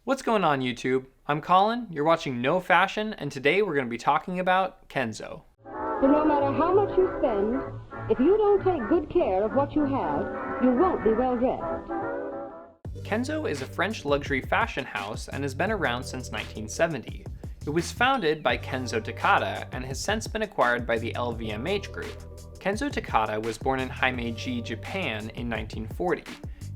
What's going on YouTube? I'm Colin, you're watching No Fashion, and today we're going to be talking about Kenzo. So no matter how much you spend, if you don't take good care of what you have, you won't be well dressed. Kenzo is a French luxury fashion house and has been around since 1970. It was founded by Kenzo Takada and has since been acquired by the LVMH group. Kenzo Takada was born in Himeji, Japan in 1940.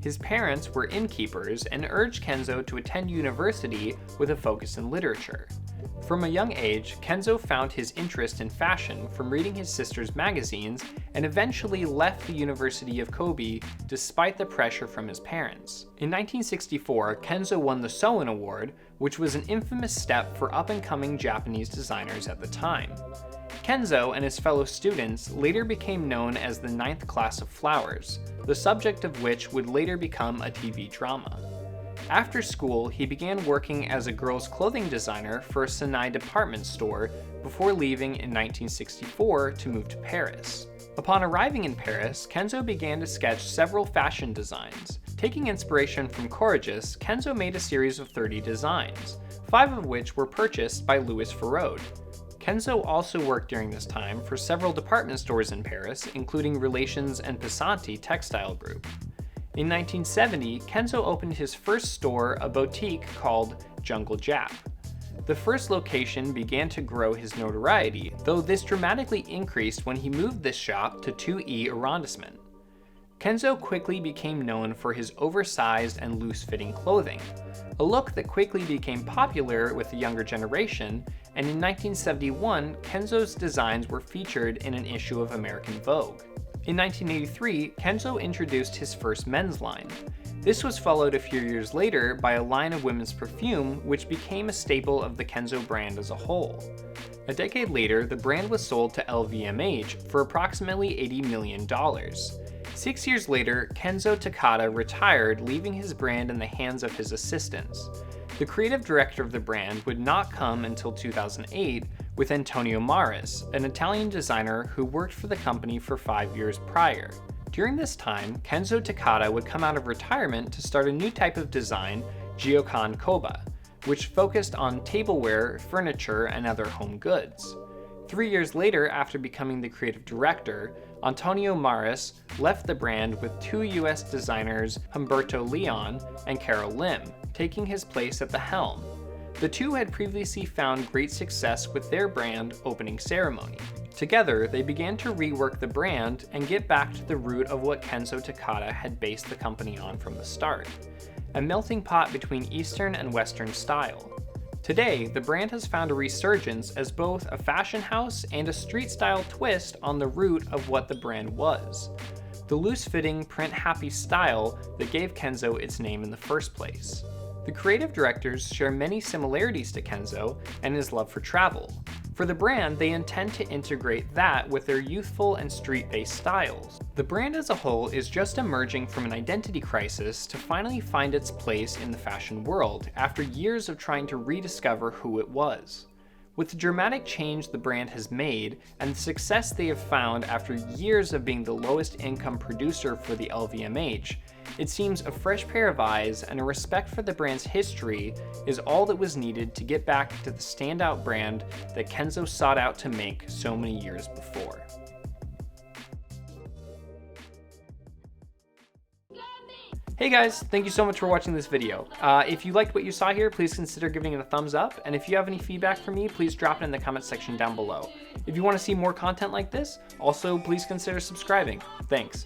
His parents were innkeepers and urged Kenzo to attend university with a focus in literature. From a young age, Kenzo found his interest in fashion from reading his sister's magazines and eventually left the University of Kobe despite the pressure from his parents. In 1964, Kenzo won the Souen Award, which was an infamous step for up-and-coming Japanese designers at the time. Kenzo and his fellow students later became known as the Ninth Class of Flowers, the subject of which would later become a TV drama. After school, he began working as a girls' clothing designer for a Senai department store before leaving in 1964 to move to Paris. Upon arriving in Paris, Kenzo began to sketch several fashion designs. Taking inspiration from Courageous, Kenzo made a series of 30 designs, 5 of which were purchased by Louis Farode. Kenzo also worked during this time for several department stores in Paris, including Relations and Passanti Textile Group. In 1970, Kenzo opened his first store, a boutique called Jungle Jap. The first location began to grow his notoriety, though this dramatically increased when he moved this shop to 2E Arrondissement. Kenzo quickly became known for his oversized and loose-fitting clothing, a look that quickly became popular with the younger generation, and in 1971, Kenzo's designs were featured in an issue of American Vogue. In 1983, Kenzo introduced his first men's line. This was followed a few years later by a line of women's perfume, which became a staple of the Kenzo brand as a whole. A decade later, the brand was sold to LVMH for approximately $80 million. 6 years later, Kenzo Takada retired, leaving his brand in the hands of his assistants. The creative director of the brand would not come until 2008 with Antonio Maris, an Italian designer who worked for the company for 5 years prior. During this time, Kenzo Takada would come out of retirement to start a new type of design, Giocan Koba, which focused on tableware, furniture, and other home goods. 3 years later, after becoming the creative director, Antonio Maris left the brand with 2 US designers, Humberto Leon and Carol Lim, taking his place at the helm. The two had previously found great success with their brand Opening Ceremony. Together, they began to rework the brand and get back to the root of what Kenzo Takada had based the company on from the start, a melting pot between Eastern and Western style. Today, the brand has found a resurgence as both a fashion house and a street-style twist on the root of what the brand was, the loose-fitting, print-happy style that gave Kenzo its name in the first place. The creative directors share many similarities to Kenzo and his love for travel. For the brand, they intend to integrate that with their youthful and street-based styles. The brand as a whole is just emerging from an identity crisis to finally find its place in the fashion world after years of trying to rediscover who it was. With the dramatic change the brand has made and the success they have found after years of being the lowest income producer for the LVMH, it seems a fresh pair of eyes and a respect for the brand's history is all that was needed to get back to the standout brand that Kenzo sought out to make so many years before. Hey guys, thank you so much for watching this video. If you liked what you saw here, please consider giving it a thumbs up, and if you have any feedback for me, please drop it in the comment section down below. If you want to see more content like this, also please consider subscribing. Thanks.